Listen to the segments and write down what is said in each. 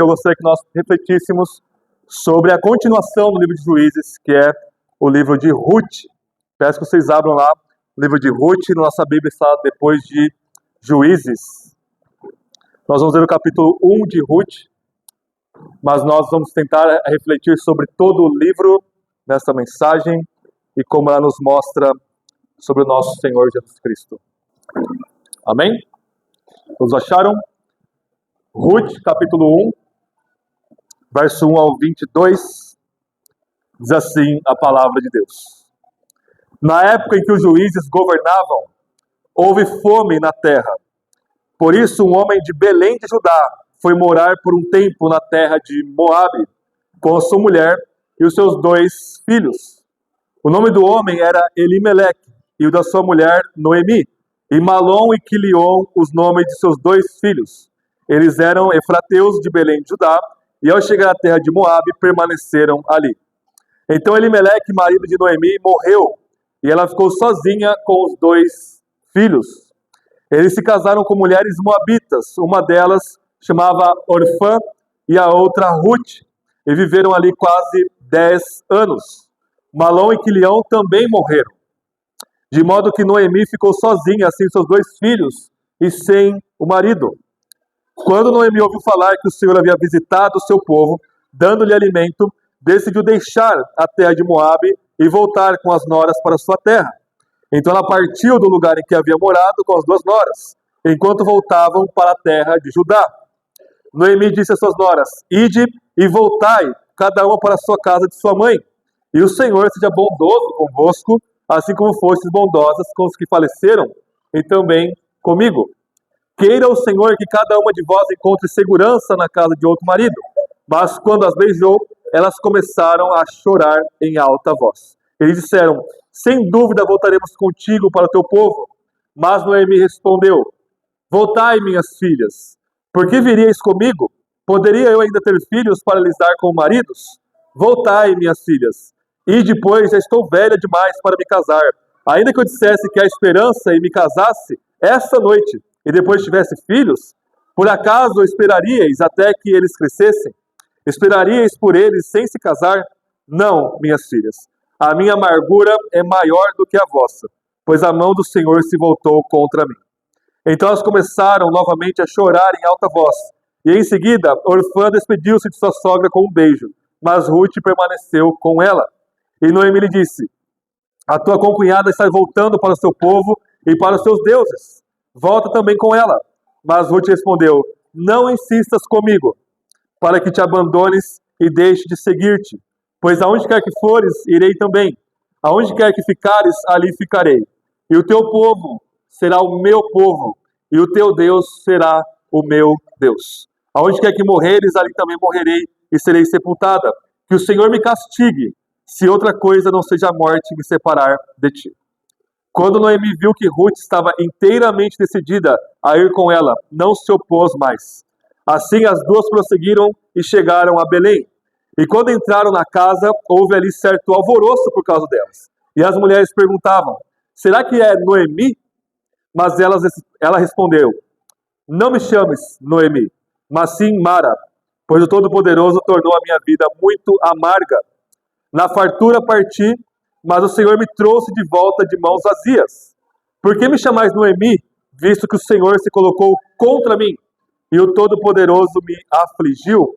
eu gostaria que nós refletíssemos sobre a continuação do livro de Juízes, que é o livro de Ruth. Peço que vocês abram lá o livro de Ruth, nossa Bíblia está depois de Juízes. Nós vamos ler o capítulo 1 de Ruth, mas nós vamos tentar refletir sobre todo o livro nesta mensagem e como ela nos mostra sobre o nosso Senhor Jesus Cristo. Amém? Todos acharam? Ruth, capítulo 1, verso 1 ao 22, diz assim a palavra de Deus. Na época em que os juízes governavam, houve fome na terra. Por isso, um homem de Belém de Judá foi morar por um tempo na terra de Moabe, com a sua mulher e os seus 2 filhos. O nome do homem era Elimeleque, e o da sua mulher Noemi, e Malom e Quilion, os nomes de seus 2 filhos. Eles eram efrateus de Belém de Judá, e ao chegar à terra de Moabe, permaneceram ali. Então Elimeleque, marido de Noemi, morreu, e ela ficou sozinha com os 2 filhos. Eles se casaram com mulheres moabitas, uma delas chamava Orfã e a outra Ruth, e viveram ali quase 10 anos. Malom e Quilião também morreram, de modo que Noemi ficou sozinha, sem seus 2 filhos e sem o marido. Quando Noemi ouviu falar que o Senhor havia visitado o seu povo, dando-lhe alimento, decidiu deixar a terra de Moabe e voltar com as noras para sua terra. Então ela partiu do lugar em que havia morado com as 2 noras, enquanto voltavam para a terra de Judá. Noemi disse às suas noras: Ide e voltai, cada uma para a sua casa de sua mãe, e o Senhor seja bondoso convosco, assim como fostes bondosas com os que faleceram, e também comigo. Queira o Senhor que cada uma de vós encontre segurança na casa de outro marido. Mas quando as beijou, elas começaram a chorar em alta voz. Eles disseram: sem dúvida voltaremos contigo para o teu povo. Mas Noemi respondeu: voltai, minhas filhas. Por que viríeis comigo? Poderia eu ainda ter filhos para lhes dar como maridos? Voltai, minhas filhas. E depois já estou velha demais para me casar. Ainda que eu dissesse que há esperança e me casasse essa noite, e depois tivesse filhos, por acaso esperaríeis até que eles crescessem? Esperaríeis por eles sem se casar? Não, minhas filhas. A minha amargura é maior do que a vossa, pois a mão do Senhor se voltou contra mim. Então elas começaram novamente a chorar em alta voz. E em seguida, Orfã despediu-se de sua sogra com um beijo, mas Ruth permaneceu com ela. E Noemi lhe disse: a tua concunhada está voltando para o seu povo e para os seus deuses. Volta também com ela. Mas Ruth respondeu: não insistas comigo, para que te abandones e deixe de seguir-te. Pois aonde quer que fores, irei também. Aonde quer que ficares, ali ficarei. E o teu povo será o meu povo, e o teu Deus será o meu Deus. Aonde quer que morreres, ali também morrerei e serei sepultada. Que o Senhor me castigue, se outra coisa não seja a morte me separar de ti. Quando Noemi viu que Ruth estava inteiramente decidida a ir com ela, não se opôs mais. Assim as 2 prosseguiram e chegaram a Belém. E quando entraram na casa, houve ali certo alvoroço por causa delas. E as mulheres perguntavam: será que é Noemi? Mas ela respondeu: não me chames Noemi, mas sim Mara, pois o Todo-Poderoso tornou a minha vida muito amarga. Na fartura parti, mas o Senhor me trouxe de volta de mãos vazias. Por que me chamais Noemi, visto que o Senhor se colocou contra mim, e o Todo-Poderoso me afligiu?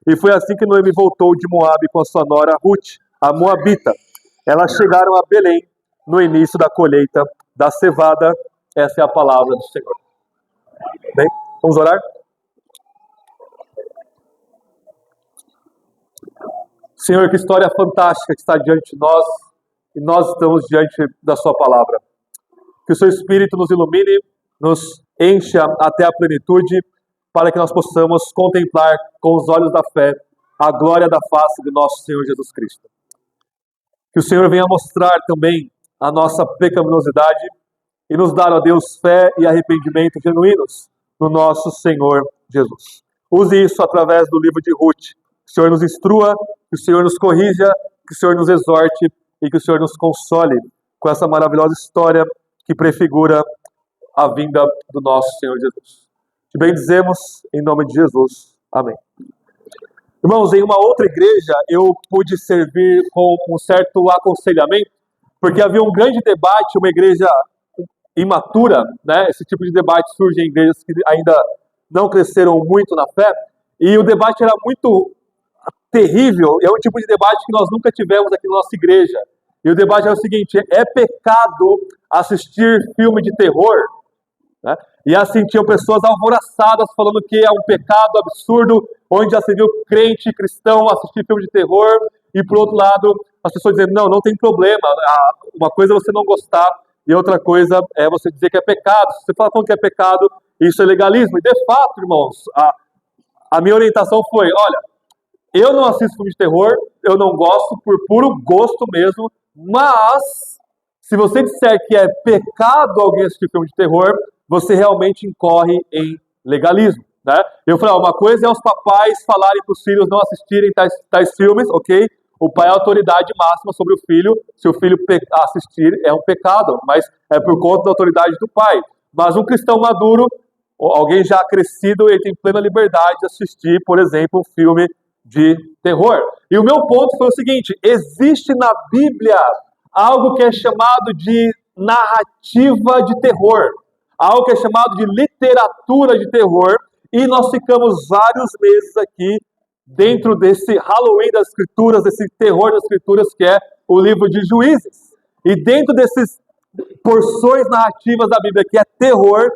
E foi assim que Noemi voltou de Moabe com a sua nora Ruth, a Moabita. Elas chegaram a Belém no início da colheita da cevada. Essa é a palavra do Senhor. Bem, vamos orar? Senhor, que história fantástica que está diante de nós, e nós estamos diante da sua palavra. Que o seu Espírito nos ilumine, nos encha até a plenitude, para que nós possamos contemplar com os olhos da fé a glória da face de nosso Senhor Jesus Cristo. Que o Senhor venha mostrar também a nossa pecaminosidade e nos dar, ó Deus, fé e arrependimento genuínos no nosso Senhor Jesus. Use isso através do livro de Ruth. Que o Senhor nos instrua, que o Senhor nos corrija, que o Senhor nos exorte e que o Senhor nos console com essa maravilhosa história que prefigura a vinda do nosso Senhor Jesus. Te bendizemos em nome de Jesus. Amém. Irmãos, em uma outra igreja eu pude servir com um certo aconselhamento, porque havia um grande debate, uma igreja imatura, né? Esse tipo de debate surge em igrejas que ainda não cresceram muito na fé, e o debate era muito terrível, é um tipo de debate que nós nunca tivemos aqui na nossa igreja. E o debate é o seguinte: é pecado assistir filme de terror? Né? E assim tinham pessoas alvoroçadas falando que é um pecado absurdo, onde já se viu crente cristão assistir filme de terror, e por outro lado, as pessoas dizendo, não, não tem problema, uma coisa é você não gostar, e outra coisa é você dizer que é pecado. Se você fala que é pecado, isso é legalismo. E de fato, irmãos, a minha orientação foi, olha, eu não assisto filme de terror, eu não gosto por puro gosto mesmo, mas se você disser que é pecado alguém assistir filme de terror, você realmente incorre em legalismo, né? Eu falei, uma coisa é os papais falarem para os filhos não assistirem tais filmes, ok? O pai é a autoridade máxima sobre o filho, se o filho assistir é um pecado, mas é por conta da autoridade do pai. Mas um cristão maduro, alguém já crescido, ele tem plena liberdade de assistir, por exemplo, um filme de terror. E o meu ponto foi o seguinte: existe na Bíblia algo que é chamado de narrativa de terror, algo que é chamado de literatura de terror, e nós ficamos vários meses aqui dentro desse Halloween das Escrituras, desse terror das Escrituras que é o livro de Juízes. E dentro dessas porções narrativas da Bíblia que é terror,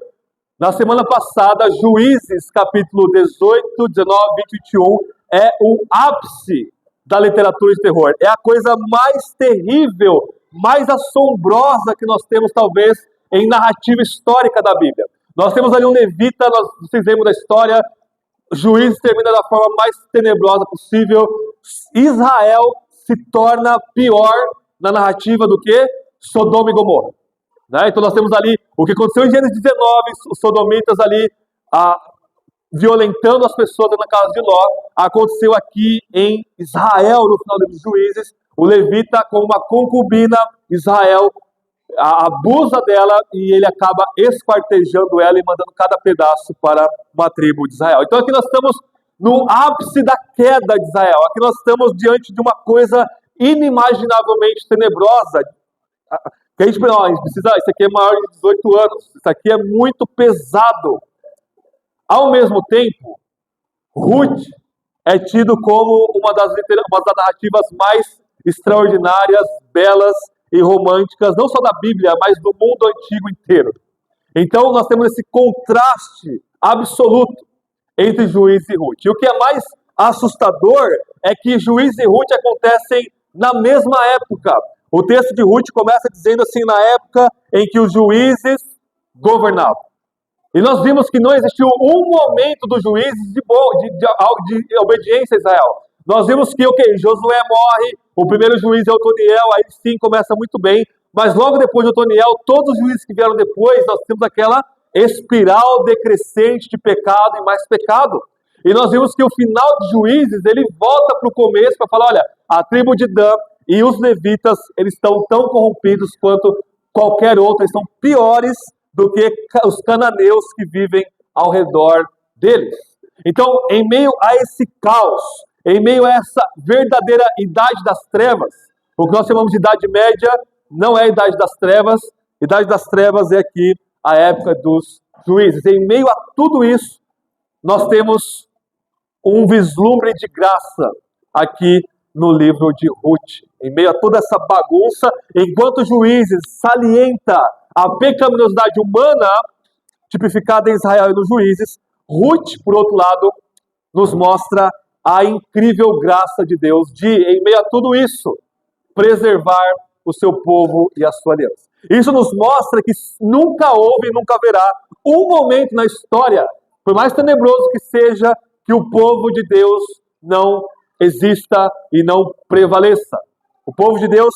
na semana passada, Juízes, capítulo 18, 19, 20 e 21, é o ápice da literatura de terror. É a coisa mais terrível, mais assombrosa que nós temos, talvez, em narrativa histórica da Bíblia. Nós temos ali um levita, vocês lembram da história, Juízes termina da forma mais tenebrosa possível. Israel se torna pior na narrativa do que Sodoma e Gomorra. Né? Então nós temos ali o que aconteceu em Gênesis 19, os sodomitas ali violentando as pessoas na casa de Ló. Aconteceu aqui em Israel, no final dos Juízes, o levita com uma concubina, Israel abusa dela e ele acaba esquartejando ela e mandando cada pedaço para uma tribo de Israel. Então aqui nós estamos no ápice da queda de Israel. Aqui nós estamos diante de uma coisa inimaginavelmente tenebrosa. Que a gente precisa, isso aqui é maior de 18 anos, isso aqui é muito pesado. Ao mesmo tempo, Ruth é tido como uma das narrativas mais extraordinárias, belas e românticas, não só da Bíblia, mas do mundo antigo inteiro. Então nós temos esse contraste absoluto entre Juízes e Ruth. E o que é mais assustador é que Juízes e Ruth acontecem na mesma época. O texto de Ruth começa dizendo assim, na época em que os juízes governavam. E nós vimos que não existiu um momento dos juízes de obediência a Israel. Nós vimos que, Josué morre, o primeiro juiz é Otoniel, aí sim começa muito bem, mas logo depois de Otoniel, todos os juízes que vieram depois, nós temos aquela espiral decrescente de pecado e mais pecado. E nós vimos que o final de Juízes, ele volta para o começo para falar, olha, a tribo de Dan e os levitas, eles estão tão corrompidos quanto qualquer outro, eles estão piores do que os cananeus que vivem ao redor deles. Então, em meio a esse caos, em meio a essa verdadeira idade das trevas, o que nós chamamos de Idade Média não é a Idade das Trevas, Idade das Trevas é aqui a época dos juízes. Em meio a tudo isso, nós temos um vislumbre de graça aqui no livro de Ruth. Em meio a toda essa bagunça, enquanto Juízes salienta a pecaminosidade humana tipificada em Israel e nos Juízes, Ruth, por outro lado, nos mostra a incrível graça de Deus de, em meio a tudo isso, preservar o seu povo e a sua aliança. Isso nos mostra que nunca houve e nunca haverá um momento na história, por mais tenebroso que seja, que o povo de Deus não exista e não prevaleça. O povo de Deus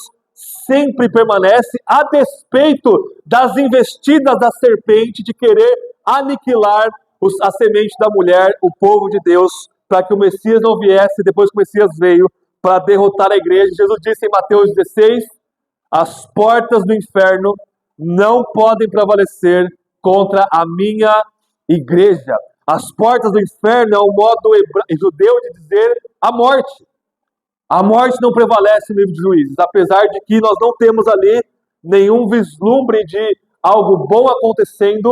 sempre permanece, a despeito das investidas da serpente de querer aniquilar a semente da mulher, o povo de Deus, para que o Messias não viesse depois que o Messias veio para derrotar a igreja. Jesus disse em Mateus 16, as portas do inferno não podem prevalecer contra a minha igreja. As portas do inferno é um modo judeu de dizer a morte. A morte não prevalece no livro de Juízes, apesar de que nós não temos ali nenhum vislumbre de algo bom acontecendo,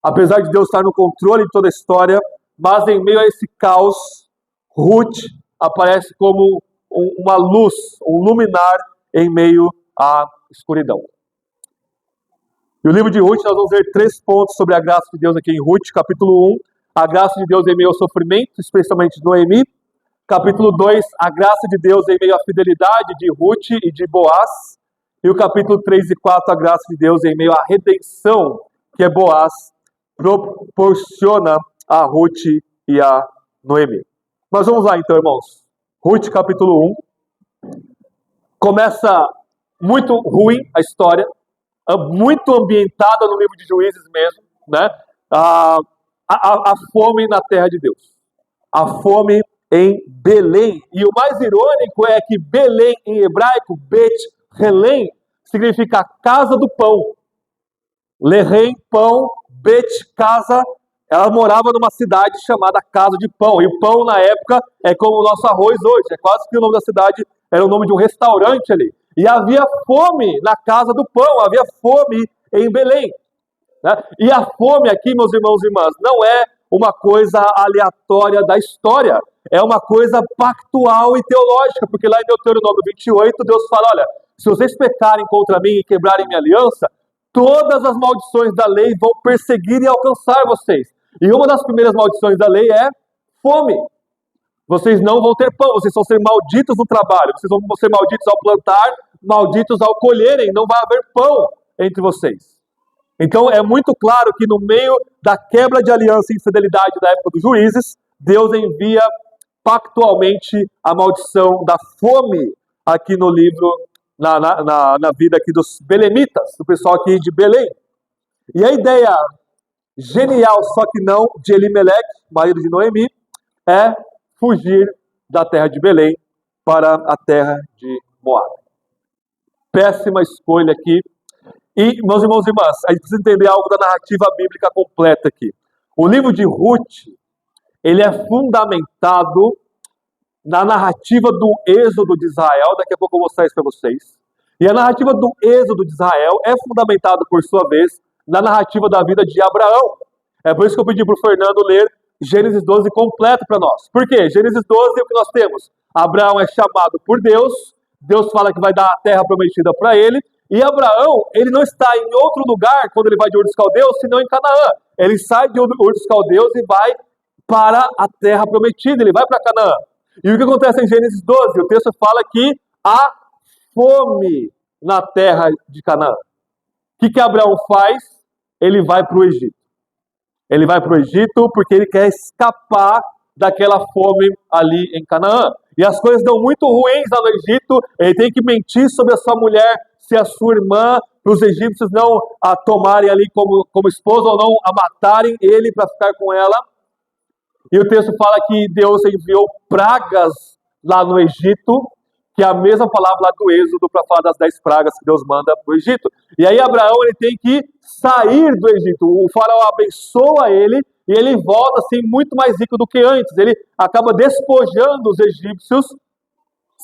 apesar de Deus estar no controle de toda a história, mas em meio a esse caos, Ruth aparece como uma luz, um luminar em meio à escuridão. E o livro de Ruth, nós vamos ver 3 pontos sobre a graça de Deus aqui em Ruth. Capítulo 1, a graça de Deus em meio ao sofrimento, especialmente de Noemi. Capítulo 2, a graça de Deus em meio à fidelidade de Ruth e de Boaz. E o capítulo 3 e 4, a graça de Deus em meio à redenção que Boaz proporciona a Ruth e a Noemi. Mas vamos lá então, irmãos. Ruth, capítulo 1. Começa muito ruim a história, muito ambientada no livro de Juízes mesmo, né? A fome na terra de Deus. A fome em Belém. E o mais irônico é que Belém, em hebraico, Bet-Helem, significa casa do pão. Lehem, pão, Bet, casa. Ela morava numa cidade chamada Casa de Pão. E o pão, na época, é como o nosso arroz hoje. É quase que o nome da cidade era o nome de um restaurante ali. E havia fome na Casa do Pão. Havia fome em Belém. Né? E a fome aqui, meus irmãos e irmãs, não é uma coisa aleatória da história. É uma coisa pactual e teológica. Porque lá em Deuteronômio 28, Deus fala, olha, se vocês pecarem contra mim e quebrarem minha aliança, todas as maldições da lei vão perseguir e alcançar vocês. E uma das primeiras maldições da lei é fome. Vocês não vão ter pão, vocês vão ser malditos no trabalho, vocês vão ser malditos ao plantar, malditos ao colherem, não vai haver pão entre vocês. Então é muito claro que no meio da quebra de aliança e infidelidade da época dos juízes, Deus envia pactualmente a maldição da fome aqui no livro, na vida aqui dos belemitas, do pessoal aqui de Belém. E a ideia genial, só que não, de Elimeleque, marido de Noemi, é fugir da terra de Belém para a terra de Moab. Péssima escolha aqui. E, meus irmãos e irmãs, a gente precisa entender algo da narrativa bíblica completa aqui. O livro de Ruth, ele é fundamentado na narrativa do êxodo de Israel. Daqui a pouco eu vou mostrar isso para vocês. E a narrativa do êxodo de Israel é fundamentada, por sua vez, na narrativa da vida de Abraão. É por isso que eu pedi para o Fernando ler Gênesis 12 completo para nós. Por quê? Gênesis 12 é o que nós temos. Abraão é chamado por Deus, Deus fala que vai dar a terra prometida para ele, e Abraão, ele não está em outro lugar quando ele vai de Ur dos Caldeus, senão em Canaã. Ele sai de Ur dos Caldeus e vai para a terra prometida, ele vai para Canaã. E o que acontece em Gênesis 12? O texto fala que há fome na terra de Canaã. O que Abraão faz? Ele vai para o Egito. Ele vai para o Egito porque ele quer escapar daquela fome ali em Canaã. E as coisas dão muito ruins lá no Egito. Ele tem que mentir sobre a sua mulher, se a sua irmã, para os egípcios não a tomarem ali como esposa ou não a matarem ele para ficar com ela. E o texto fala que Deus enviou pragas lá no Egito, que é a mesma palavra lá do Êxodo para falar das 10 pragas que Deus manda para o Egito. E aí Abraão ele tem que sair do Egito. O faraó abençoa ele e ele volta assim muito mais rico do que antes. Ele acaba despojando os egípcios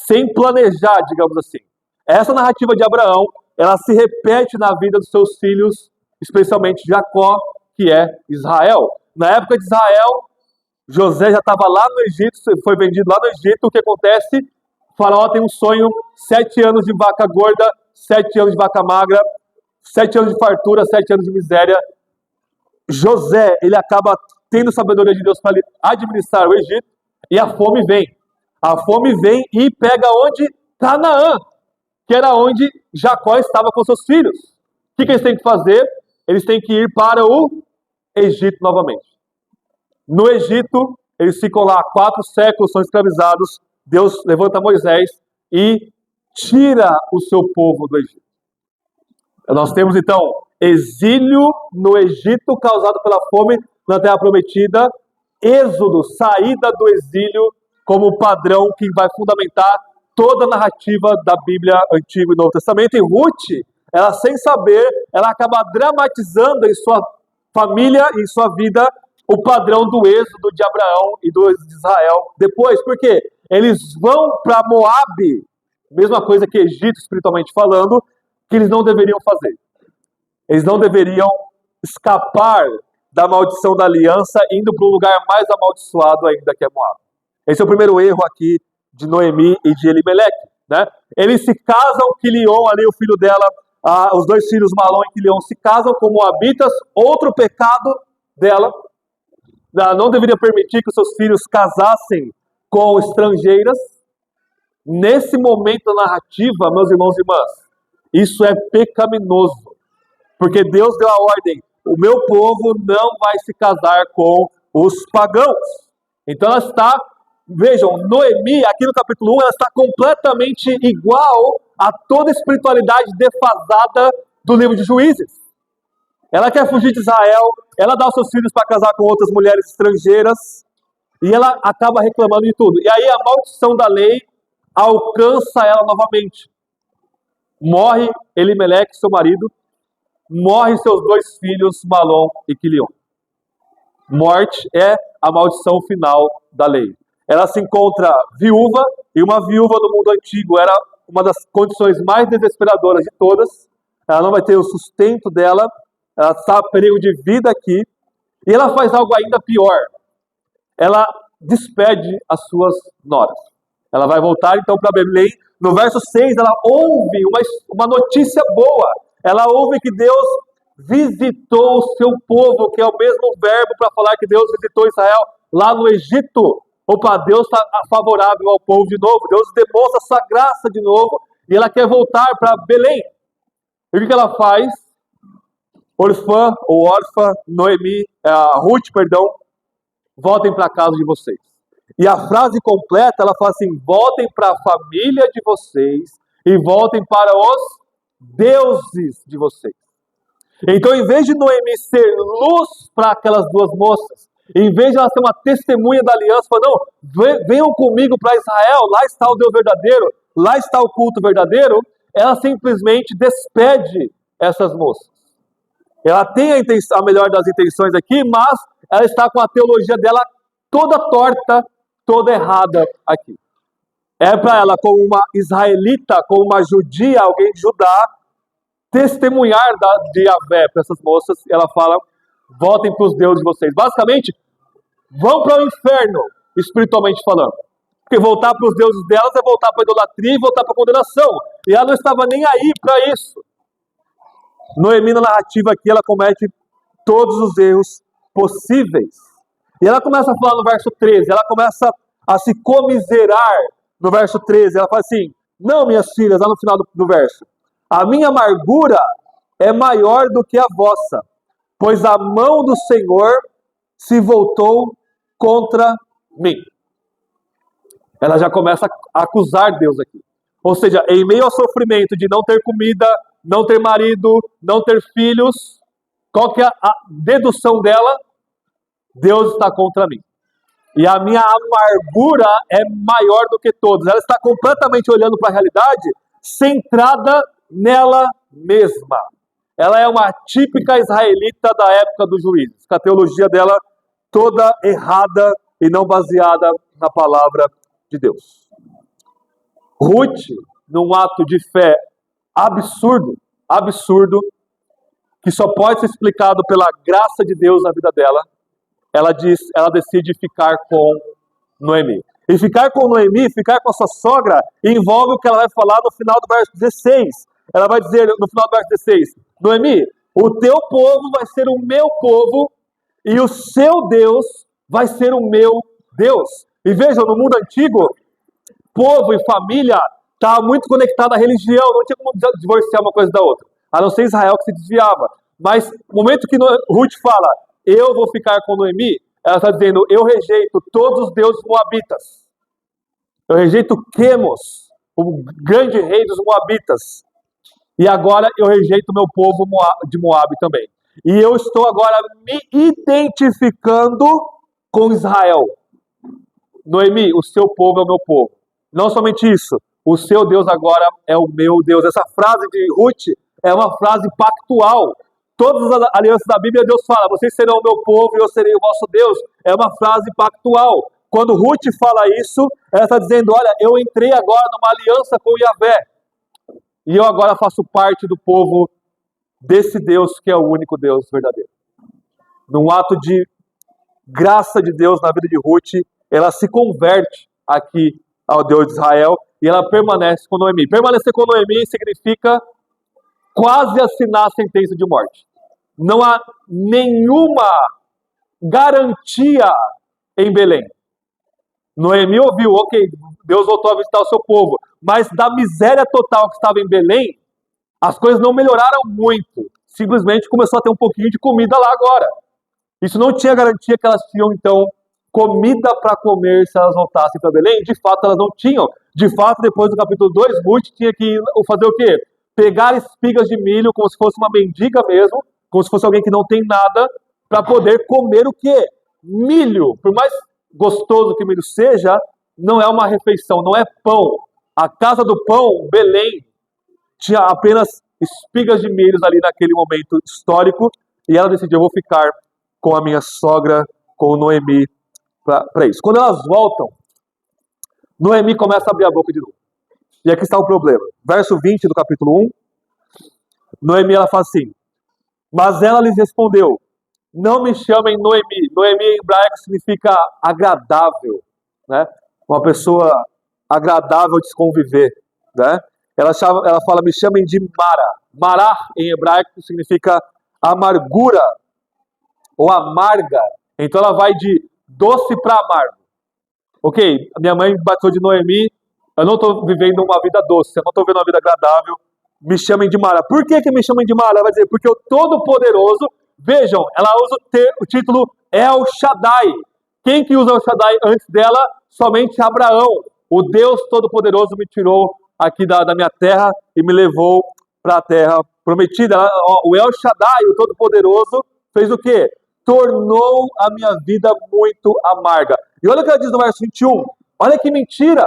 sem planejar, digamos assim. Essa narrativa de Abraão, ela se repete na vida dos seus filhos, especialmente Jacó, que é Israel. Na época de Israel, José já estava lá no Egito, foi vendido lá no Egito. O que acontece? O faraó tem um sonho, 7 anos de vaca gorda, 7 anos de vaca magra, 7 anos de fartura, 7 anos de miséria. José, ele acaba tendo sabedoria de Deus para administrar o Egito, e a fome vem. A fome vem e pega onde? Canaã, que era onde Jacó estava com seus filhos. O que eles têm que fazer? Eles têm que ir para o Egito novamente. No Egito, eles ficam lá 4 séculos, são escravizados. Deus levanta Moisés e tira o seu povo do Egito. Nós temos então exílio no Egito causado pela fome na Terra Prometida, êxodo, saída do exílio como padrão que vai fundamentar toda a narrativa da Bíblia Antigo e Novo Testamento. E Ruth, ela sem saber, ela acaba dramatizando em sua família e em sua vida o padrão do êxodo de Abraão e do êxodo de Israel depois. Por quê? Eles vão para Moabe, mesma coisa que Egito, espiritualmente falando, que eles não deveriam fazer. Eles não deveriam escapar da maldição da aliança, indo para um lugar mais amaldiçoado ainda, que é Moab. Esse é o primeiro erro aqui de Noemi e de Elimeleque, né? Eles se casam, Quilion, ali o filho dela, os dois filhos Malom e Quilion se casam com moabitas, outro pecado dela. Ela não deveria permitir que os seus filhos casassem com estrangeiras. Nesse momento da narrativa, meus irmãos e irmãs, isso é pecaminoso, porque Deus deu a ordem: o meu povo não vai se casar com os pagãos. Então ela está, vejam, Noemi, aqui no capítulo 1, ela está completamente igual a toda a espiritualidade defasada do livro de Juízes. Ela quer fugir de Israel, ela dá os seus filhos para casar com outras mulheres estrangeiras, e ela acaba reclamando de tudo. E aí a maldição da lei alcança ela novamente. Morre Elimeleque, seu marido, morre seus dois filhos, Malom e Quilion. Morte é a maldição final da lei. Ela se encontra viúva, e uma viúva no mundo antigo era uma das condições mais desesperadoras de todas. Ela não vai ter o sustento dela, ela está em perigo de vida aqui, e ela faz algo ainda pior. Ela despede as suas noras. Ela vai voltar então para Belém. No verso 6, ela ouve uma notícia boa. Ela ouve que Deus visitou o seu povo, que é o mesmo verbo para falar que Deus visitou Israel lá no Egito. Opa, Deus está favorável ao povo de novo. Deus demonstra sua graça de novo. E ela quer voltar para Belém. E o que ela faz? Orfã, ou órfã, Noemi, Ruth, perdão, voltem para a casa de vocês. E a frase completa, ela fala assim: voltem para a família de vocês e voltem para os deuses de vocês. Então, em vez de Noemi ser luz para aquelas duas moças, em vez de ela ser uma testemunha da aliança, falou: não, venham comigo para Israel, lá está o Deus verdadeiro, lá está o culto verdadeiro, ela simplesmente despede essas moças. Ela tem a melhor das intenções aqui, mas ela está com a teologia dela toda torta, toda errada aqui. É para ela, como uma israelita, como uma judia, alguém de Judá, testemunhar de Yahvé para essas moças. Ela fala: voltem para os deuses de vocês. Basicamente, vão para o inferno, espiritualmente falando. Porque voltar para os deuses delas é voltar para a idolatria e voltar para a condenação. E ela não estava nem aí para isso. Noemi, na narrativa aqui, ela comete todos os erros possíveis. E ela começa a falar no verso 13, ela começa a se comiserar no verso 13. Ela fala assim: não, minhas filhas, lá no final do verso, a minha amargura é maior do que a vossa, pois a mão do Senhor se voltou contra mim. Ela já começa a acusar Deus aqui. Ou seja, em meio ao sofrimento de não ter comida, não ter marido, não ter filhos, qual que é a dedução dela? Deus está contra mim. E a minha amargura é maior do que todos. Ela está completamente olhando para a realidade, centrada nela mesma. Ela é uma típica israelita da época dos juízes, com a teologia dela toda errada e não baseada na palavra de Deus. Ruth, num ato de fé absurdo, que só pode ser explicado pela graça de Deus na vida dela, ela decide ficar com Noemi. E ficar com Noemi, ficar com a sua sogra, envolve o que ela vai falar no final do verso 16. Ela vai dizer no final do verso 16: Noemi, o teu povo vai ser o meu povo, e o seu Deus vai ser o meu Deus. E vejam, no mundo antigo, povo e família estava muito conectado à religião, não tinha como divorciar uma coisa da outra, a não ser Israel que se desviava. Mas no momento que Ruth fala: eu vou ficar com Noemi, ela está dizendo: eu rejeito todos os deuses moabitas, eu rejeito Quemos, o grande rei dos moabitas, e agora eu rejeito o meu povo de Moabe também. E eu estou agora me identificando com Israel. Noemi, o seu povo é o meu povo. Não somente isso, o seu Deus agora é o meu Deus. Essa frase de Ruth é uma frase pactual. todas as alianças da Bíblia, Deus fala, vocês serão o meu povo e eu serei o vosso Deus. É uma frase pactual. Quando Ruth fala isso, ela está dizendo, olha, eu entrei agora numa aliança com Yahvé. E eu agora faço parte do povo desse Deus que é o único Deus verdadeiro. Num ato de graça de Deus na vida de Ruth, ela se converte aqui ao Deus de Israel e ela permanece com Noemi. Permanecer com Noemi significa quase assinar a sentença de morte. Não há nenhuma garantia em Belém. Noemi ouviu, ok, Deus voltou a visitar o seu povo, mas da miséria total que estava em Belém, as coisas não melhoraram muito. Simplesmente começou a ter um pouquinho de comida lá agora. Isso não tinha garantia que elas tinham, então, comida para comer se elas voltassem para Belém. De fato, elas não tinham. De fato, depois do capítulo 2, Ruth tinha que fazer o quê? Pegar espigas de milho, como se fosse uma mendiga mesmo, como se fosse alguém que não tem nada, para poder comer o quê? Milho. Por mais gostoso que o milho seja, não é uma refeição, não é pão. A casa do pão, Belém, tinha apenas espigas de milho ali naquele momento histórico, e ela decidiu, eu vou ficar com a minha sogra, com Noemi, para isso. Quando elas voltam, Noemi começa a abrir a boca de novo. E aqui está o problema. Verso 20 do capítulo 1, Noemi ela fala assim, mas ela lhes respondeu, não me chamem Noemi. Noemi em hebraico significa agradável, né? Uma pessoa agradável de se conviver, né? Ela fala, me chamem de Mara. Mará em hebraico significa amargura ou amarga. Então ela vai de doce para amargo. Ok, minha mãe me batizou de Noemi, eu não estou vivendo uma vida doce, eu não estou vivendo uma vida agradável, me chamem de Mara. Por que me chamem de Mara? Ela vai dizer, porque o Todo-Poderoso, vejam, ela usa o título El Shaddai. Quem que usa El Shaddai antes dela? Somente Abraão. O Deus Todo-Poderoso me tirou aqui da minha terra e me levou para a terra prometida. O El Shaddai, o Todo-Poderoso, fez o quê? Tornou a minha vida muito amarga. E olha o que ela diz no verso 21. Olha que mentira.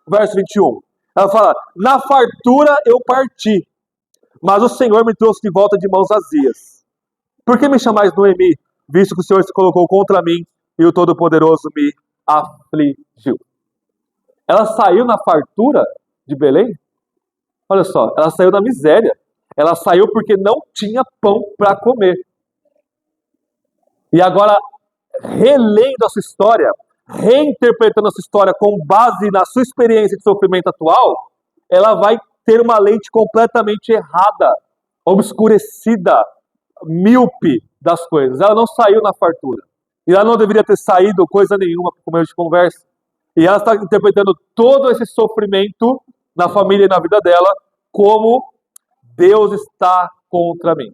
Verso 21. Ela fala, na fartura eu parti, mas o Senhor me trouxe de volta de mãos vazias. Por que me chamais Noemi, visto que o Senhor se colocou contra mim e o Todo-Poderoso me afligiu? Ela saiu na fartura de Belém? Olha só, ela saiu da miséria. Ela saiu porque não tinha pão para comer. E agora, relendo essa história, reinterpretando essa história com base na sua experiência de sofrimento atual, ela vai ter uma lente completamente errada, obscurecida, míope das coisas. Ela não saiu na fartura. E ela não deveria ter saído coisa nenhuma para comer de conversa. E ela está interpretando todo esse sofrimento na família e na vida dela como Deus está contra mim.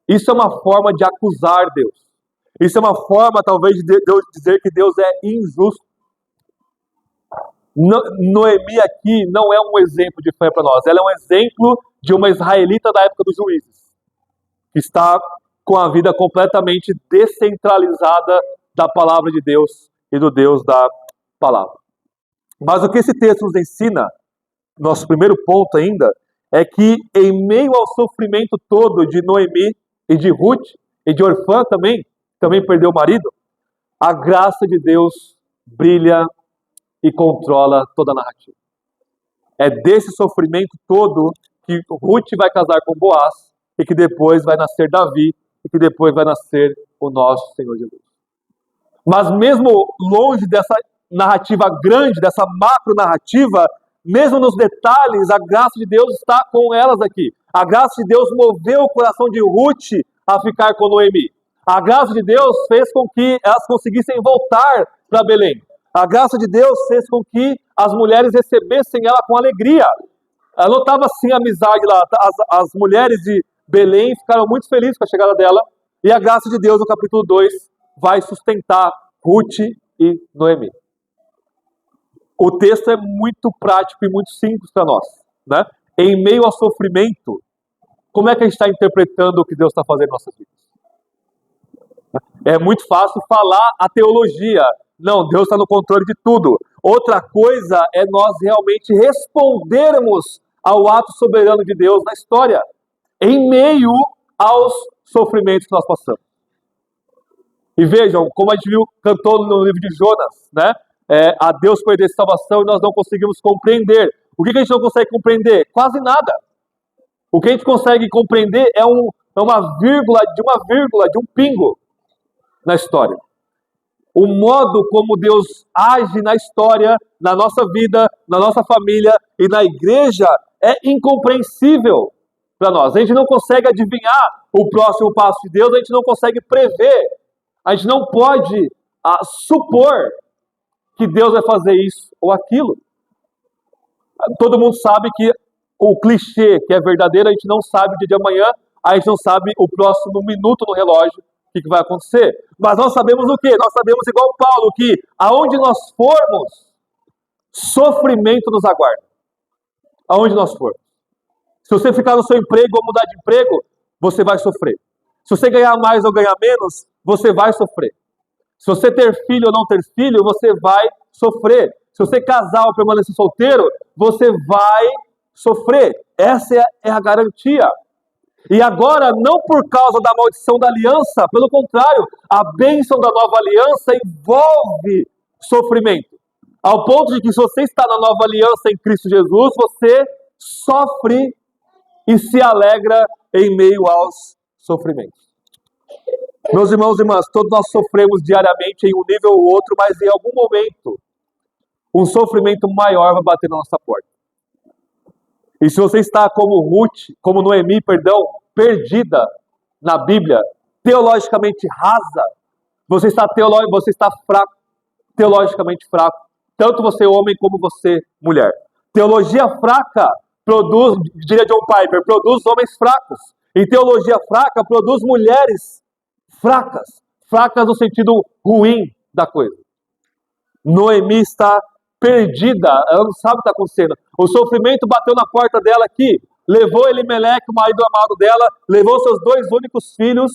Isso é uma forma de acusar Deus. Isso é uma forma, talvez, de Deus dizer que Deus é injusto. Noemi aqui não é um exemplo de fé para nós. Ela é um exemplo de uma israelita da época dos juízes, que está com a vida completamente descentralizada da palavra de Deus e do Deus da palavra. Mas o que esse texto nos ensina, nosso primeiro ponto ainda, é que em meio ao sofrimento todo de Noemi e de Ruth, e de Orfã também perdeu o marido, a graça de Deus brilha e controla toda a narrativa. É desse sofrimento todo que Ruth vai casar com Boaz, e que depois vai nascer Davi, e que depois vai nascer o nosso Senhor Jesus. Mas mesmo longe dessa narrativa grande, dessa macro narrativa, mesmo nos detalhes, a graça de Deus está com elas aqui. A graça de Deus moveu o coração de Ruth a ficar com Noemi. A graça de Deus fez com que elas conseguissem voltar para Belém. A graça de Deus fez com que as mulheres recebessem ela com alegria. Ela não estava sem amizade lá. As mulheres de Belém ficaram muito felizes com a chegada dela. E a graça de Deus, no capítulo 2, vai sustentar Ruth e Noemi. O texto é muito prático e muito simples para nós, né? Em meio ao sofrimento, como é que a gente está interpretando o que Deus está fazendo em nossas vidas? É muito fácil falar a teologia. Não, Deus está no controle de tudo. Outra coisa é nós realmente respondermos ao ato soberano de Deus na história, em meio aos sofrimentos que nós passamos. E vejam, como a gente viu, cantou no livro de Jonas, né? A Deus perder salvação e nós não conseguimos compreender. O que a gente não consegue compreender? Quase nada. O que a gente consegue compreender é uma vírgula, de um pingo na história. O modo como Deus age na história, na nossa vida, na nossa família e na igreja é incompreensível para nós. A gente não consegue adivinhar o próximo passo de Deus, a gente não consegue prever. A gente não pode supor que Deus vai fazer isso ou aquilo. Todo mundo sabe que o clichê que é verdadeiro, a gente não sabe o dia de amanhã, a gente não sabe o próximo minuto no relógio, o que vai acontecer. Mas nós sabemos o quê? Nós sabemos, igual Paulo, que aonde nós formos, sofrimento nos aguarda. Aonde nós formos. Se você ficar no seu emprego ou mudar de emprego, você vai sofrer. Se você ganhar mais ou ganhar menos, você vai sofrer. Se você ter filho ou não ter filho, você vai sofrer. Se você casar ou permanecer solteiro, você vai sofrer. Essa é a garantia. E agora, não por causa da maldição da aliança, pelo contrário, a bênção da nova aliança envolve sofrimento. Ao ponto de que se você está na nova aliança em Cristo Jesus, você sofre e se alegra em meio aos sofrimentos. Meus irmãos e irmãs, todos nós sofremos diariamente em um nível ou outro, mas em algum momento, um sofrimento maior vai bater na nossa porta. E se você está como Noemi, perdida na Bíblia, teologicamente rasa, você está fraco, teologicamente fraco, tanto você homem como você mulher. Teologia fraca produz, diria John Piper, produz homens fracos. E teologia fraca produz mulheres fracas. Fracas no sentido ruim da coisa. Noemi está perdida, ela não sabe o que está acontecendo. O sofrimento bateu na porta dela aqui, levou Elimeleque, o marido amado dela, levou seus 2 únicos filhos.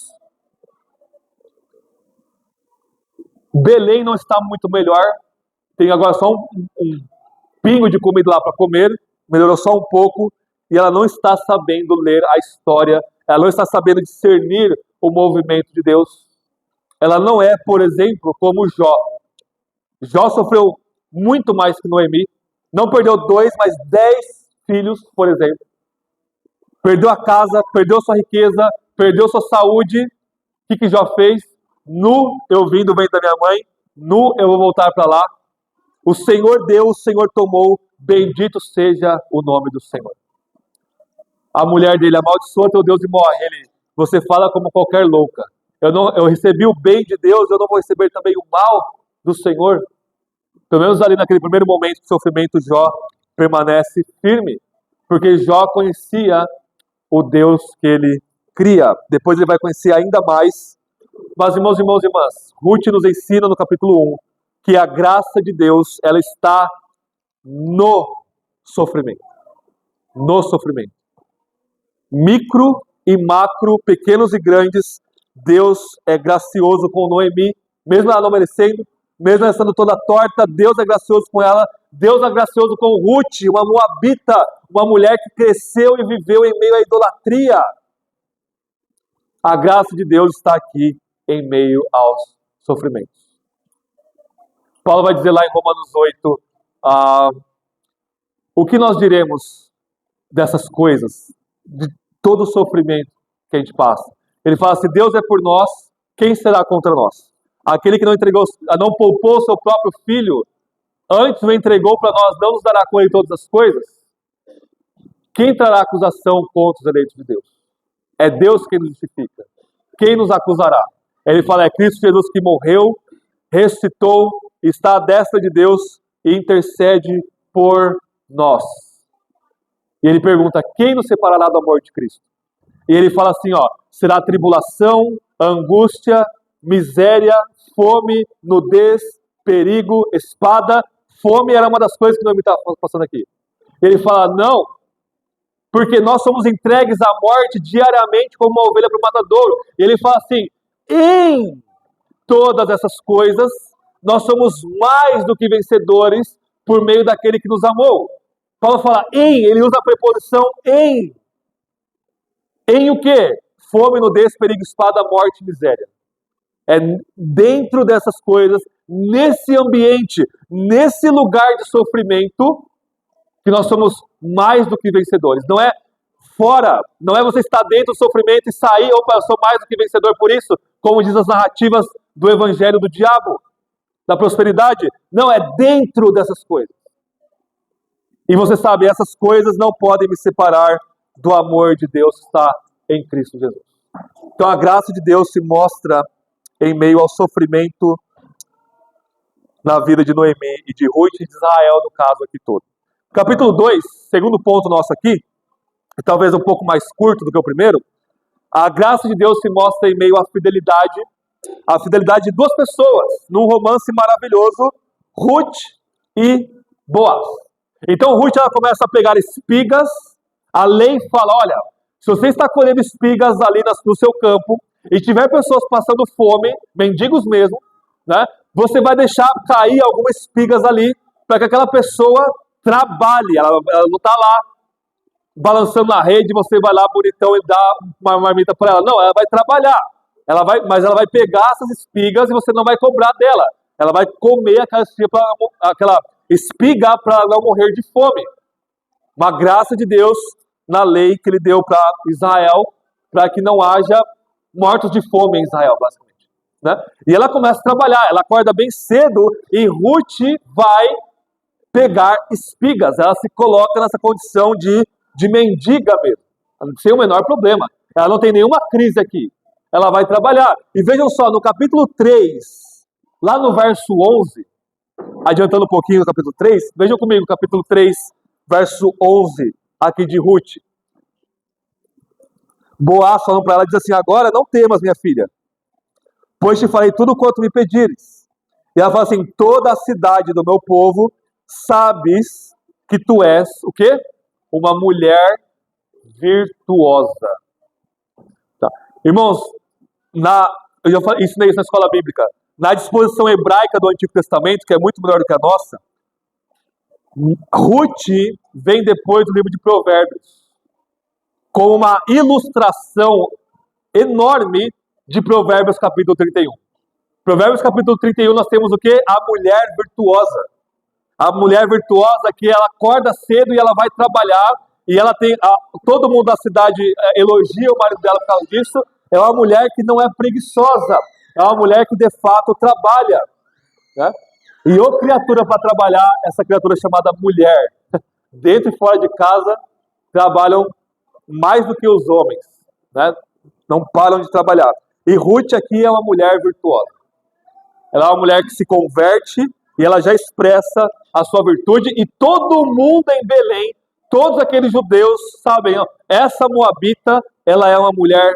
Belém não está muito melhor, tem agora só um pingo de comida lá para comer, melhorou só um pouco, e ela não está sabendo ler a história, ela não está sabendo discernir o movimento de Deus. Ela não é, por exemplo, como Jó. Jó sofreu muito mais que Noemi, não perdeu 2, mas 10 filhos, por exemplo. Perdeu a casa, perdeu sua riqueza, perdeu sua saúde. O que Jó fez? Nu eu vim do ventre da minha mãe, nu eu vou voltar para lá. O Senhor deu, o Senhor tomou, bendito seja o nome do Senhor. A mulher dele amaldiçoa teu Deus e morre. Você fala como qualquer louca. Eu recebi o bem de Deus, eu não vou receber também o mal do Senhor. Pelo menos ali naquele primeiro momento de sofrimento, Jó permanece firme, porque Jó conhecia o Deus que ele cria. Depois ele vai conhecer ainda mais. Mas, irmãos e irmãs, Ruth nos ensina no capítulo 1 que a graça de Deus, ela está no sofrimento. No sofrimento. Micro e macro, pequenos e grandes, Deus é gracioso com Noemi, mesmo ela não merecendo, mesmo ela estando toda torta, Deus é gracioso com ela. Deus é gracioso com Ruth, uma moabita, uma mulher que cresceu e viveu em meio à idolatria. A graça de Deus está aqui em meio aos sofrimentos. Paulo vai dizer lá em Romanos 8, o que nós diremos dessas coisas, de todo o sofrimento que a gente passa. Ele fala, se Deus é por nós, quem será contra nós? Aquele que não poupou seu próprio filho, antes o entregou para nós, não nos dará com ele todas as coisas? Quem trará acusação contra os eleitos de Deus? É Deus quem nos justifica. Quem nos acusará? Ele fala, é Cristo Jesus que morreu, ressuscitou, está à destra de Deus e intercede por nós. E ele pergunta, quem nos separará do amor de Cristo? E ele fala assim, será tribulação, angústia, miséria, fome, nudez, perigo, espada. Fome era uma das coisas que Noemi estava passando aqui. Ele fala, não, porque nós somos entregues à morte diariamente como uma ovelha para o matadouro. E ele fala assim, em todas essas coisas, nós somos mais do que vencedores por meio daquele que nos amou. Paulo fala em, ele usa a preposição em. Em o quê? fome, nudez, perigo, espada, morte e miséria. É dentro dessas coisas, nesse ambiente, nesse lugar de sofrimento, que nós somos mais do que vencedores. Não é fora, não é você estar dentro do sofrimento e sair, opa, eu sou mais do que vencedor por isso, como diz as narrativas do evangelho do diabo, da prosperidade. Não, é dentro dessas coisas. E você sabe, essas coisas não podem me separar do amor de Deus que está em Cristo Jesus. Então a graça de Deus se mostra em meio ao sofrimento na vida de Noemi e de Ruth e de Israel, no caso aqui todo. Capítulo 2, segundo ponto nosso aqui, e talvez um pouco mais curto do que o primeiro, a graça de Deus se mostra em meio à fidelidade de duas pessoas, num romance maravilhoso, Ruth e Boaz. Então Ruth, ela começa a pegar espigas, a lei fala, olha, se você está colhendo espigas ali no seu campo, e tiver pessoas passando fome, mendigos mesmo, né, você vai deixar cair algumas espigas ali, para que aquela pessoa trabalhe, ela não está lá balançando na rede, você vai lá bonitão e dá uma marmita para ela. Não, ela vai trabalhar, mas ela vai pegar essas espigas e você não vai cobrar dela. Ela vai comer aquela espiga para não morrer de fome. Uma graça de Deus na lei que ele deu para Israel, para que não haja mortos de fome em Israel, basicamente. Né? E ela começa a trabalhar, ela acorda bem cedo e Ruth vai pegar espigas. Ela se coloca nessa condição de mendiga mesmo, sem o menor problema. Ela não tem nenhuma crise aqui. Ela vai trabalhar. E vejam só, no capítulo 3, lá no verso 11, adiantando um pouquinho no capítulo 3, vejam comigo, capítulo 3, verso 11, aqui de Ruth. Boaz falando para ela, diz assim, agora não temas, minha filha, pois te farei tudo quanto me pedires. E ela fala assim, toda a cidade do meu povo sabes que tu és, o quê? Uma mulher virtuosa. Tá. Irmãos, eu já ensinei isso na escola bíblica, na disposição hebraica do Antigo Testamento, que é muito melhor do que a nossa, Ruth vem depois do livro de Provérbios, com uma ilustração enorme de Provérbios capítulo 31. Provérbios capítulo 31 nós temos o quê? A mulher virtuosa. A mulher virtuosa que ela acorda cedo e ela vai trabalhar, e ela tem, todo mundo da cidade elogia o marido dela por causa disso. É uma mulher que não é preguiçosa, é uma mulher que de fato trabalha, né? E ô criatura para trabalhar, essa criatura chamada mulher, dentro e fora de casa, trabalham mais do que os homens, né? Não param de trabalhar. E Ruth aqui é uma mulher virtuosa. Ela é uma mulher que se converte e ela já expressa a sua virtude, e todo mundo em Belém, todos aqueles judeus sabem, ó, essa moabita, ela é uma mulher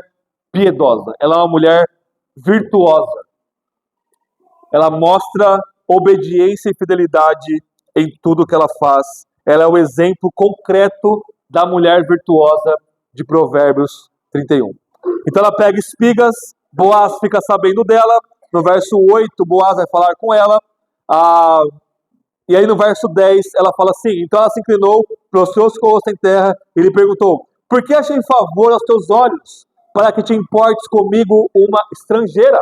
piedosa, ela é uma mulher virtuosa. Ela mostra obediência e fidelidade em tudo que ela faz. Ela é o exemplo concreto da mulher virtuosa de Provérbios 31. Então ela pega espigas, Boaz fica sabendo dela, no verso 8 Boaz vai falar com ela, e aí no verso 10 ela fala assim, então ela se inclinou, prostrou-se com o rosto em terra e lhe perguntou, por que achei favor aos teus olhos, para que te importes comigo uma estrangeira?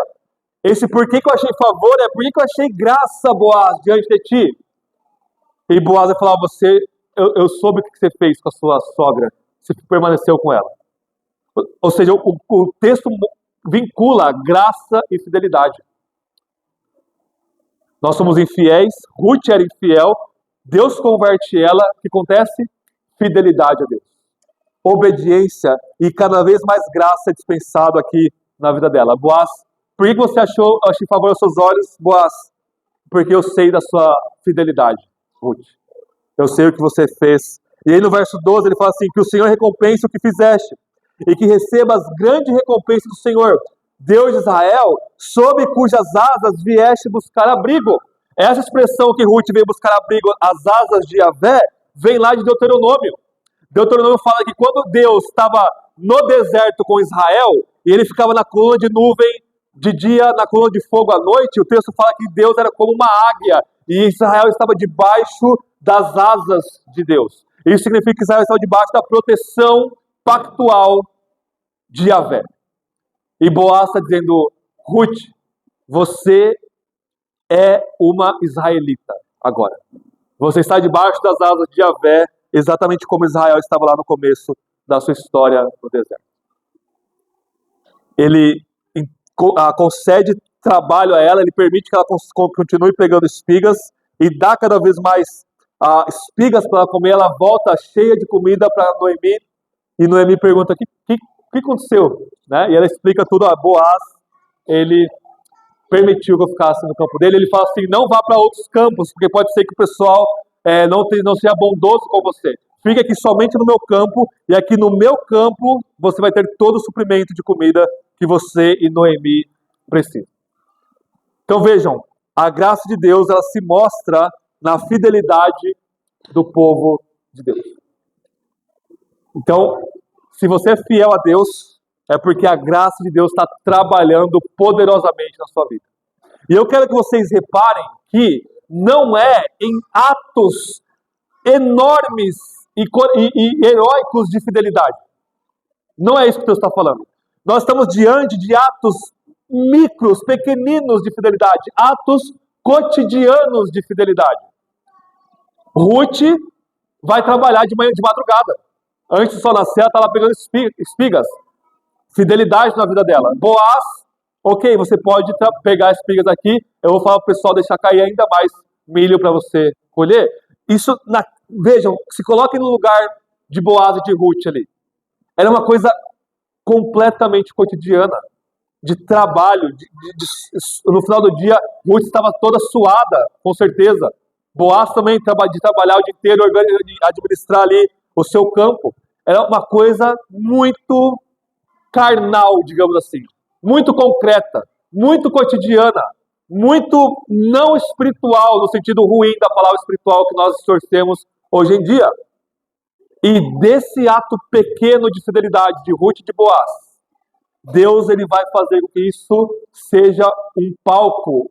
Esse porquê que eu achei favor é porque eu achei graça, Boaz, diante de ti. E Boaz vai falar, eu soube o que você fez com a sua sogra, você permaneceu com ela. Ou seja, o texto vincula graça e fidelidade. Nós somos infiéis, Ruth era infiel, Deus converte ela, o que acontece? Fidelidade a Deus. Obediência e cada vez mais graça é dispensado aqui na vida dela. Boaz, por que você achei favor aos seus olhos, Boaz? Porque eu sei da sua fidelidade, Ruth. Eu sei o que você fez. E aí no verso 12 ele fala assim, que o Senhor recompense o que fizeste, e que receba as grandes recompensas do Senhor, Deus de Israel, sob cujas asas vieste buscar abrigo. Essa expressão que Ruth veio buscar abrigo, as asas de Yahvé, vem lá de Deuteronômio. Deuteronômio fala que quando Deus estava no deserto com Israel, e ele ficava na coluna de nuvem de dia, na coluna de fogo à noite, o texto fala que Deus era como uma águia, e Israel estava debaixo das asas de Deus. Isso significa que Israel estava debaixo da proteção pactual de Yahvé. E Boaz está dizendo, Ruth, você é uma israelita agora. Você está debaixo das asas de Yahvé, exatamente como Israel estava lá no começo da sua história no deserto. Ele concede trabalho a ela, ele permite que ela continue pegando espigas e dá cada vez mais espigas para ela comer. Ela volta cheia de comida para Noemi e Noemi pergunta, o que aconteceu? Né? E ela explica tudo. Boaz, ele permitiu que eu ficasse no campo dele. Ele fala assim, não vá para outros campos, porque pode ser que o pessoal não seja bondoso com você. Fique aqui somente no meu campo, e aqui no meu campo você vai ter todo o suprimento de comida que você e Noemi precisam. Então vejam, a graça de Deus, ela se mostra na fidelidade do povo de Deus. Então, se você é fiel a Deus, é porque a graça de Deus está trabalhando poderosamente na sua vida. E eu quero que vocês reparem que não é em atos enormes e heróicos de fidelidade. Não é isso que Deus está falando. Nós estamos diante de atos micros, pequeninos de fidelidade, atos cotidianos de fidelidade. Ruth vai trabalhar de manhã, de madrugada. Antes do sol nascer, ela está lá pegando espigas. Fidelidade na vida dela. Boaz, ok, você pode pegar espigas aqui, eu vou falar para o pessoal deixar cair ainda mais milho para você colher. Isso, vejam, se coloquem no lugar de Boaz e de Ruth ali. Era uma coisa completamente cotidiana, de trabalho. No final do dia, Ruth estava toda suada, com certeza. Boaz também de trabalhar o dia inteiro, administrar ali o seu campo. Era uma coisa muito carnal, digamos assim. Muito concreta, muito cotidiana, muito não espiritual, no sentido ruim da palavra espiritual que nós distorcemos hoje em dia. E desse ato pequeno de fidelidade de Ruth e de Boaz, Deus ele vai fazer com que isso seja um palco,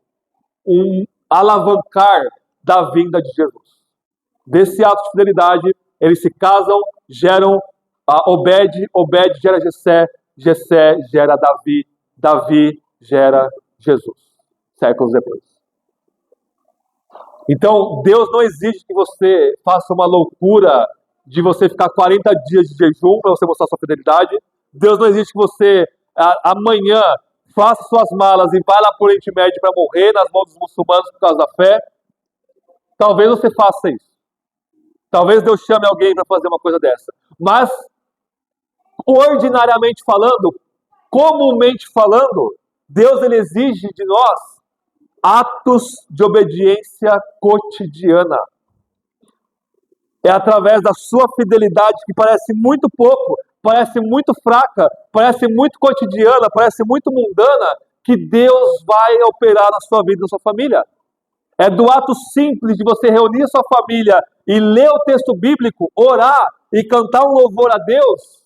um alavancar da vinda de Jesus. Desse ato de fidelidade, eles se casam, geram Obed, Obed gera Jessé, Jessé gera Davi, Davi gera Jesus, séculos depois. Então, Deus não exige que você faça uma loucura de você ficar 40 dias de jejum para você mostrar sua fidelidade. Deus não exige que você amanhã faça suas malas e vá lá para o Oriente Médio para morrer nas mãos dos muçulmanos por causa da fé. Talvez você faça isso. Talvez Deus chame alguém para fazer uma coisa dessa. Mas, ordinariamente falando, comumente falando, Deus ele exige de nós atos de obediência cotidiana. É através da sua fidelidade, que parece muito pouco, parece muito fraca, parece muito cotidiana, parece muito mundana, que Deus vai operar na sua vida e na sua família. É do ato simples de você reunir a sua família e ler o texto bíblico, orar e cantar um louvor a Deus,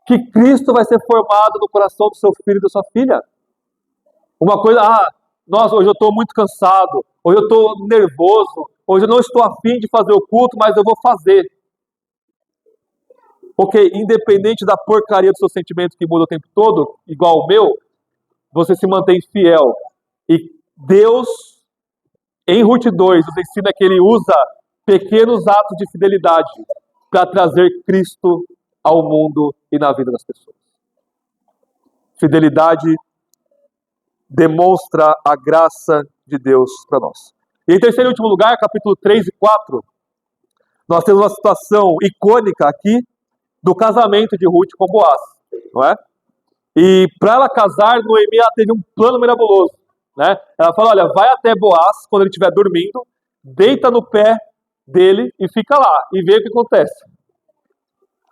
que Cristo vai ser formado no coração do seu filho e da sua filha. Uma coisa, nossa, hoje eu estou muito cansado, hoje eu estou nervoso, hoje eu não estou afim de fazer o culto, mas eu vou fazer. Ok, independente da porcaria do seu sentimento que muda o tempo todo, igual o meu, você se mantém fiel. E Deus, em Ruth 2, nos ensina que Ele usa pequenos atos de fidelidade para trazer Cristo ao mundo e na vida das pessoas. Fidelidade demonstra a graça de Deus para nós. E em terceiro e último lugar, capítulo 3 e 4, nós temos uma situação icônica aqui do casamento de Ruth com Boaz, não é? E para ela casar, Noemi teve um plano miraculoso, né? Ela falou, olha, vai até Boaz quando ele estiver dormindo, deita no pé dele e fica lá, e vê o que acontece.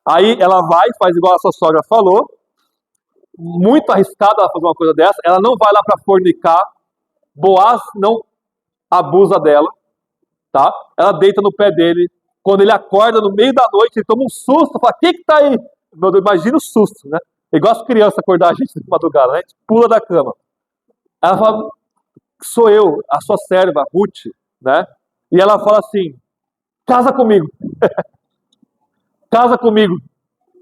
Aí ela vai, faz igual a sua sogra falou, muito arriscada ela fazer uma coisa dessa, ela não vai lá para fornicar, Boaz não abusa dela, tá? Ela deita no pé dele, quando ele acorda no meio da noite, ele toma um susto, fala, quem que tá aí? Imagina o susto, né? Igual as crianças acordar a gente de madrugada, né? A gente pula da cama. Ela fala, sou eu, a sua serva, Ruth, né? E ela fala assim, casa comigo. Casa comigo.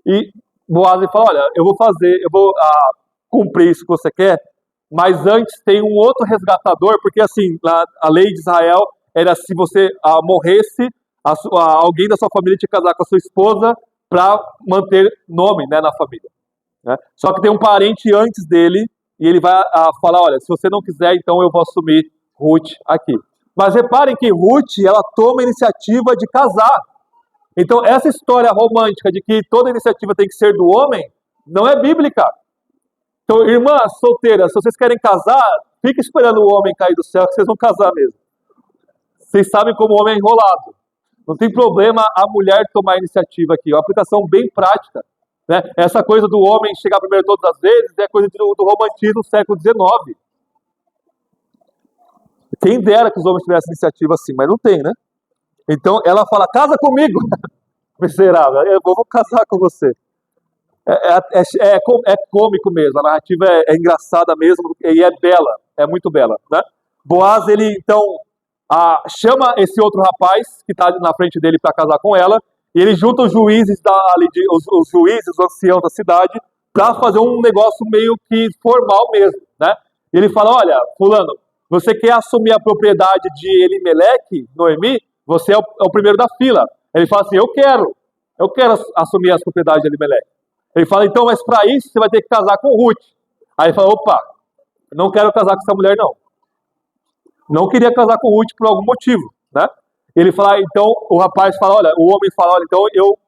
E Boaz fala, olha, eu vou fazer, cumprir isso que você quer, mas antes tem um outro resgatador, porque assim, a lei de Israel era se você morresse, alguém da sua família tinha que casar com a sua esposa para manter nome, né, na família. Né? Só que tem um parente antes dele, e ele vai falar, olha, se você não quiser, então eu vou assumir Ruth aqui. Mas reparem que Ruth, ela toma a iniciativa de casar. Então, essa história romântica de que toda iniciativa tem que ser do homem, não é bíblica. Então, irmãs solteiras, se vocês querem casar, fique esperando o homem cair do céu, que vocês vão casar mesmo. Vocês sabem como o homem é enrolado. Não tem problema a mulher tomar a iniciativa aqui. É uma aplicação bem prática. Né? Essa coisa do homem chegar primeiro todas as vezes é coisa do romantismo do século XIX. Quem dera que os homens tivessem iniciativa assim, mas não tem, né? Então ela fala, casa comigo, miserável, eu vou casar com você. É cômico mesmo, a narrativa é engraçada mesmo, e é bela, é muito bela. Né? Boaz, ele então chama esse outro rapaz, que está na frente dele para casar com ela, e ele junta os juízes, os juízes, os anciãos da cidade, para fazer um negócio meio que formal mesmo. Né? E ele fala, olha, fulano, você quer assumir a propriedade de Elimeleque, Noemi? Você é o primeiro da fila. Ele fala assim, eu quero assumir as propriedades de Elimeleque. Ele fala, então, mas para isso você vai ter que casar com Ruth. Aí ele fala, opa, não quero casar com essa mulher não. Não queria casar com Ruth por algum motivo, né? Ele fala, então, o rapaz fala, olha, o homem fala, olha, então eu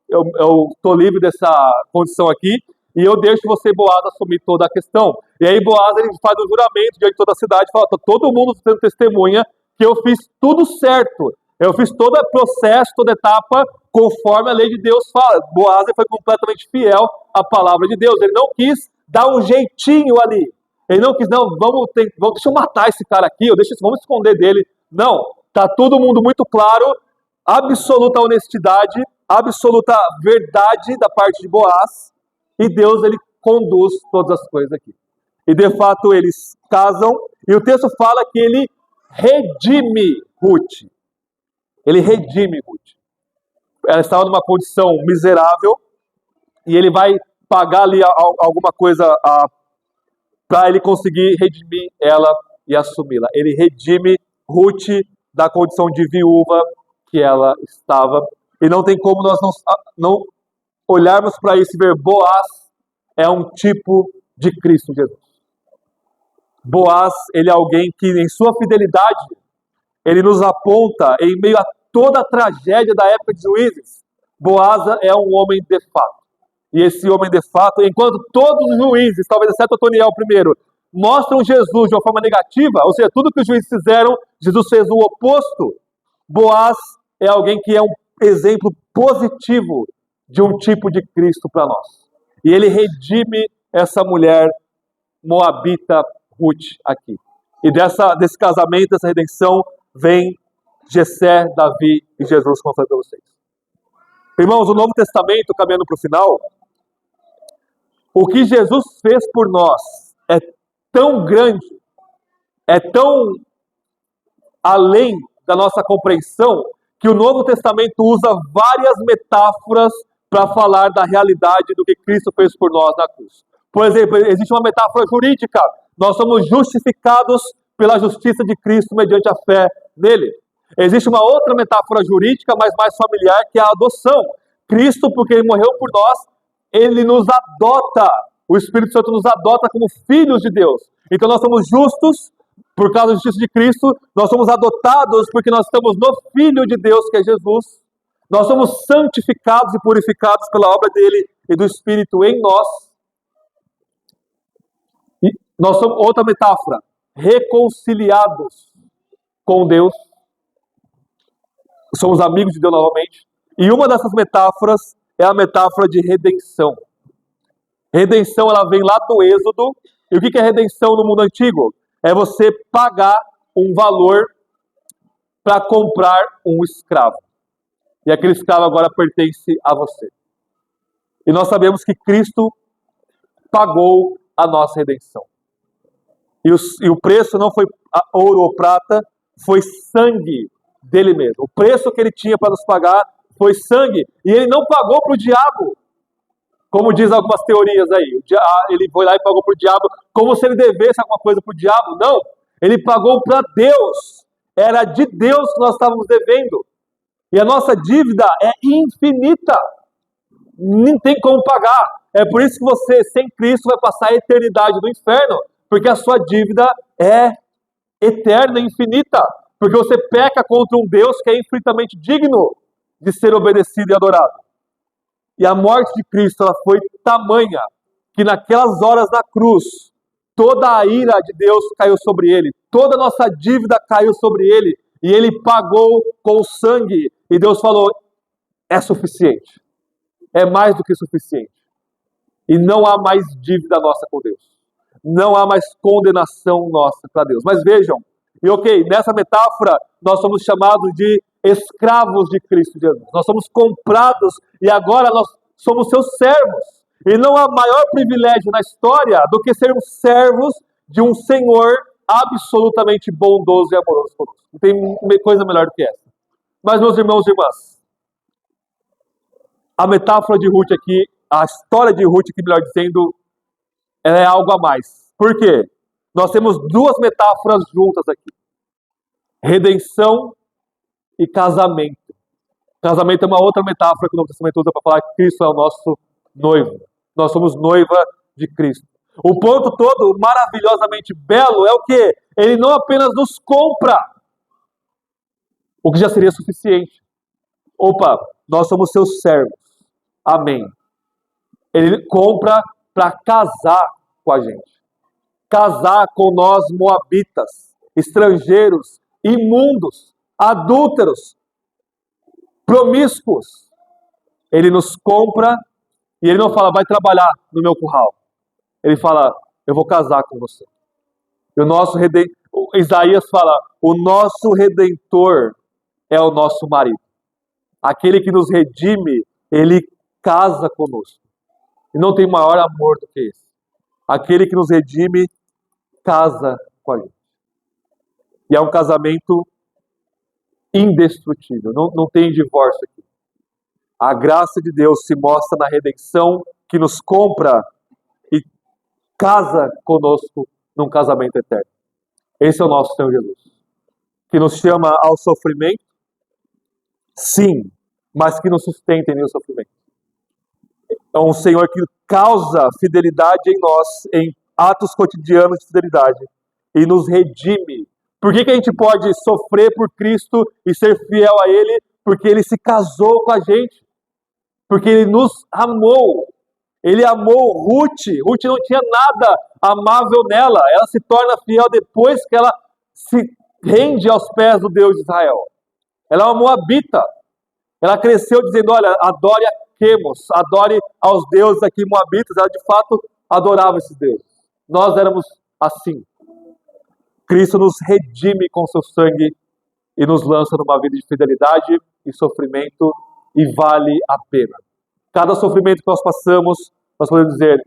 eu estou livre dessa condição aqui, e eu deixo você, Boaz, assumir toda a questão. E aí Boaz, ele faz um juramento diante de toda a cidade, fala, todo mundo sendo testemunha que eu fiz tudo certo. Eu fiz todo o processo, toda etapa, conforme a lei de Deus fala. Boaz foi completamente fiel à palavra de Deus. Ele não quis dar um jeitinho ali. Ele não quis, não, deixa eu matar esse cara aqui, vamos esconder dele. Não, está todo mundo muito claro, absoluta honestidade, absoluta verdade da parte de Boaz, e Deus, ele conduz todas as coisas aqui. E de fato eles casam, e o texto fala que ele redime Ruth. Ele redime Ruth. Ela estava numa condição miserável, e ele vai pagar ali alguma coisa para ele conseguir redimir ela e assumi-la. Ele redime Ruth da condição de viúva que ela estava. E não tem como nós não olharmos para isso e ver Boaz é um tipo de Cristo Jesus. Boaz, ele é alguém que em sua fidelidade, ele nos aponta em meio a toda a tragédia da época de Juízes. Boaz é um homem de fato. E esse homem de fato, enquanto todos os juízes, talvez exceto Otoniel primeiro, mostram Jesus de uma forma negativa, ou seja, tudo que os juízes fizeram, Jesus fez o oposto. Boaz é alguém que é um exemplo positivo de um tipo de Cristo para nós. E ele redime essa mulher moabita Ruth aqui. E desse casamento, dessa redenção, vem Jessé, Davi e Jesus, como eu falei para vocês. Irmãos, o Novo Testamento, caminhando para o final, o que Jesus fez por nós é tão grande, é tão além da nossa compreensão, que o Novo Testamento usa várias metáforas para falar da realidade do que Cristo fez por nós na cruz. Por exemplo, existe uma metáfora jurídica. Nós somos justificados pela justiça de Cristo mediante a fé nele. Existe uma outra metáfora jurídica, mas mais familiar, que é a adoção. Cristo, porque ele morreu por nós, ele nos adota. O Espírito Santo nos adota como filhos de Deus. Então nós somos justos por causa da justiça de Cristo. Nós somos adotados porque nós estamos no Filho de Deus, que é Jesus. Nós somos santificados e purificados pela obra dele e do Espírito em nós. E nós somos, outra metáfora, reconciliados com Deus. Somos amigos de Deus novamente. E uma dessas metáforas é a metáfora de redenção. Redenção, ela vem lá do Êxodo. E o que é redenção no mundo antigo? É você pagar um valor para comprar um escravo. E aquele escravo agora pertence a você. E nós sabemos que Cristo pagou a nossa redenção. E o preço não foi ouro ou prata, foi sangue dele mesmo. O preço que ele tinha para nos pagar foi sangue. E ele não pagou para o diabo. Como diz algumas teorias aí, ele foi lá e pagou para o diabo, como se ele devesse alguma coisa para o diabo. Não, ele pagou para Deus. Era de Deus que nós estávamos devendo. E a nossa dívida é infinita. Não tem como pagar. É por isso que você, sem Cristo, vai passar a eternidade no inferno. Porque a sua dívida é eterna, infinita. Porque você peca contra um Deus que é infinitamente digno de ser obedecido e adorado. E a morte de Cristo, ela foi tamanha que naquelas horas na cruz, toda a ira de Deus caiu sobre ele, toda a nossa dívida caiu sobre ele, e ele pagou com o sangue. E Deus falou: é suficiente, é mais do que suficiente. E não há mais dívida nossa com Deus, não há mais condenação nossa para Deus. Mas vejam, e ok, nessa metáfora nós somos chamados de escravos de Cristo Jesus. Nós somos comprados e agora nós somos seus servos. E não há maior privilégio na história do que sermos servos de um Senhor absolutamente bondoso e amoroso conosco. Não tem coisa melhor do que essa. Mas, meus irmãos e irmãs, a metáfora de Ruth aqui, a história de Ruth aqui, melhor dizendo, ela é algo a mais. Por quê? Nós temos duas metáforas juntas aqui: redenção e casamento. Casamento é uma outra metáfora que o Novo Testamento usa para falar que Cristo é o nosso noivo. Nós somos noiva de Cristo. O ponto todo maravilhosamente belo é o quê? Ele não apenas nos compra, o que já seria suficiente. Opa, nós somos seus servos. Amém. Ele compra para casar com a gente. Casar com nós moabitas, estrangeiros, imundos, adúlteros, promíscuos. Ele nos compra e ele não fala: vai trabalhar no meu curral. Ele fala: eu vou casar com você. E o nosso Isaías fala: o nosso Redentor é o nosso marido. Aquele que nos redime, ele casa conosco. E não tem maior amor do que esse. Aquele que nos redime, casa com a gente. E é um casamento indestrutível. Não tem divórcio aqui. A graça de Deus se mostra na redenção que nos compra e casa conosco num casamento eterno. Esse é o nosso Senhor Jesus. Que nos chama ao sofrimento, sim, mas que nos sustenta em meio ao sofrimento. É um Senhor que causa fidelidade em nós, em atos cotidianos de fidelidade, e nos redime. Por que a gente pode sofrer por Cristo e ser fiel a Ele? Porque Ele se casou com a gente. Porque Ele nos amou. Ele amou Ruth. Ruth não tinha nada amável nela. Ela se torna fiel depois que ela se rende aos pés do Deus de Israel. Ela é uma moabita. Ela cresceu dizendo: olha, adore a Quemos, adore aos deuses aqui moabitas. Ela de fato adorava esses deuses. Nós éramos assim. Cristo nos redime com seu sangue e nos lança numa vida de fidelidade e sofrimento, e vale a pena. Cada sofrimento que nós passamos, nós podemos dizer: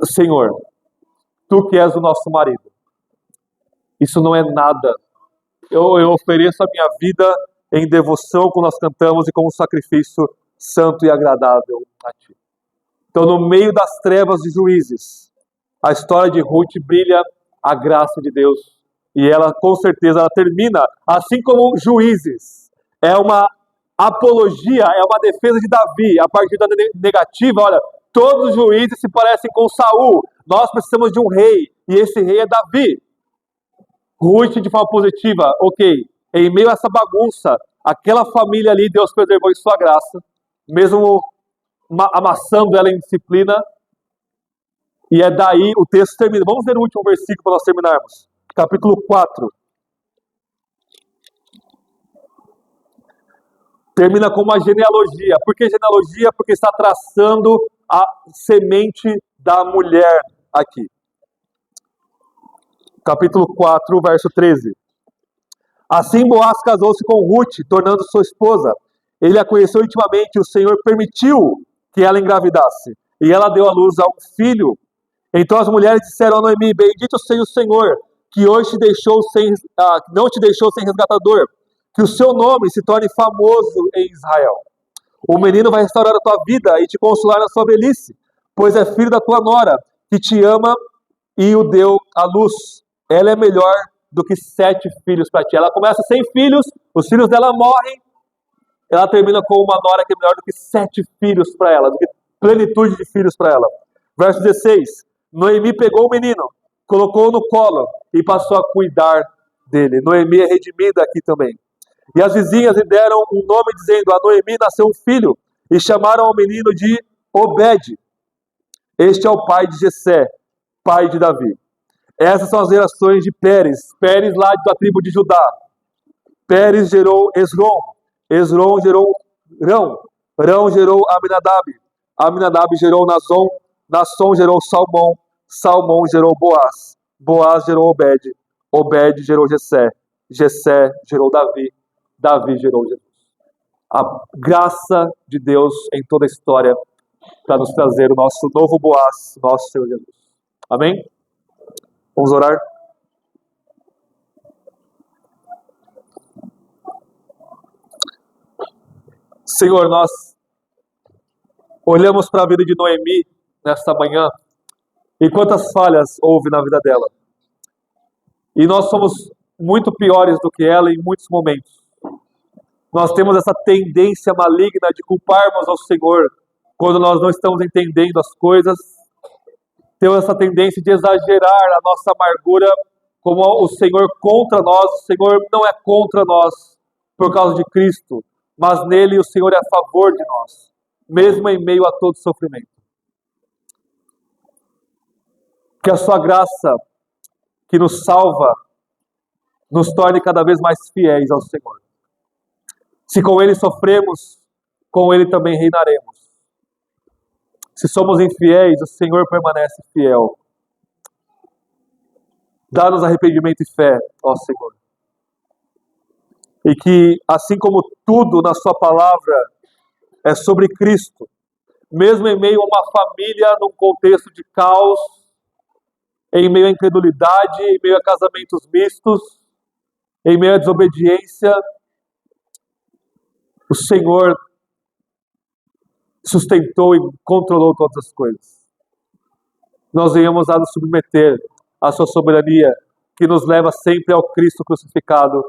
Senhor, Tu que és o nosso marido, isso não é nada. Eu ofereço a minha vida em devoção, como nós cantamos, e como um sacrifício santo e agradável a Ti. Então, no meio das trevas de Juízes, a história de Ruth brilha a graça de Deus. E ela, com certeza, ela termina, assim como Juízes, é uma apologia, é uma defesa de Davi, a partir da negativa. Olha, todos os juízes se parecem com Saul, nós precisamos de um rei, e esse rei é Davi. Ruth, de forma positiva, ok, em meio a essa bagunça, aquela família ali, Deus preservou em sua graça, mesmo amassando ela em disciplina. E é daí o texto termina. Vamos ver o último versículo para nós terminarmos. Capítulo 4. Termina com uma genealogia. Por que genealogia? Porque está traçando a semente da mulher aqui. Capítulo 4, verso 13. Assim Boaz casou-se com Ruth, tornando sua esposa. Ele a conheceu intimamente e o Senhor permitiu que ela engravidasse. E ela deu à luz a um filho. Então as mulheres disseram a Noemi: bendito seja o Senhor, que hoje não te deixou sem resgatador, que o seu nome se torne famoso em Israel. O menino vai restaurar a tua vida e te consolar na sua velhice, pois é filho da tua nora, que te ama e o deu à luz. Ela é melhor do que 7 filhos para ti. Ela começa sem filhos, os filhos dela morrem, ela termina com uma nora que é melhor do que 7 filhos para ela, do que plenitude de filhos para ela. Verso 16, Noemi pegou o menino, colocou-o no colo e passou a cuidar dele. Noemi é redimida aqui também. E as vizinhas lhe deram um nome dizendo, a Noemi nasceu um filho, e chamaram o menino de Obed. Este é o pai de Jessé, pai de Davi. Essas são as gerações de Pérez. Pérez lá da tribo de Judá. Pérez gerou Esrom. Esrom gerou Rão. Rão gerou Aminadab. Aminadab gerou Nazon. Nasson gerou Salmão. Salmão gerou Boaz. Boaz gerou Obed. Obed gerou Jessé. Jessé gerou Davi. Davi gerou Jesus. A graça de Deus em toda a história para nos trazer o nosso novo Boaz, nosso Senhor Jesus. Amém? Vamos orar? Senhor, nós olhamos para a vida de Noemi nesta manhã e quantas falhas houve na vida dela. E nós somos muito piores do que ela em muitos momentos. Nós temos essa tendência maligna de culparmos ao Senhor quando nós não estamos entendendo as coisas. Temos essa tendência de exagerar a nossa amargura como o Senhor contra nós. O Senhor não é contra nós por causa de Cristo, mas nele o Senhor é a favor de nós, mesmo em meio a todo sofrimento. Que a sua graça, que nos salva, nos torne cada vez mais fiéis ao Senhor. Se com ele sofremos, com ele também reinaremos. Se somos infiéis, o Senhor permanece fiel. Dá-nos arrependimento e fé, ó Senhor. E que, assim como tudo na sua palavra é sobre Cristo, mesmo em meio a uma família num contexto de caos, em meio à incredulidade, em meio a casamentos mistos, em meio à desobediência, o Senhor sustentou e controlou todas as coisas. Nós venhamos a nos submeter à sua soberania, que nos leva sempre ao Cristo crucificado,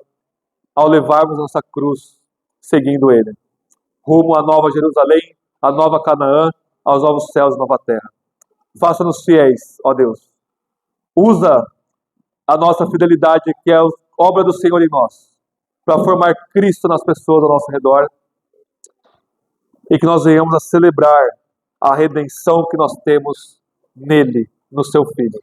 ao levarmos nossa cruz, seguindo Ele, rumo à nova Jerusalém, à nova Canaã, aos novos céus e nova terra. Faça-nos fiéis, ó Deus. Usa a nossa fidelidade, que é a obra do Senhor em nós, para formar Cristo nas pessoas ao nosso redor, e que nós venhamos a celebrar a redenção que nós temos nele, no seu Filho.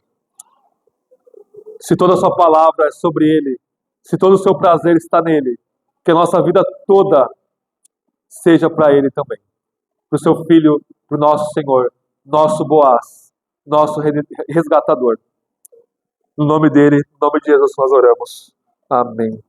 Se toda a sua palavra é sobre ele, se todo o seu prazer está nele, que a nossa vida toda seja para ele também. Para o seu Filho, para o nosso Senhor, nosso Boaz, nosso resgatador. No nome dele, no nome de Jesus nós oramos. Amém.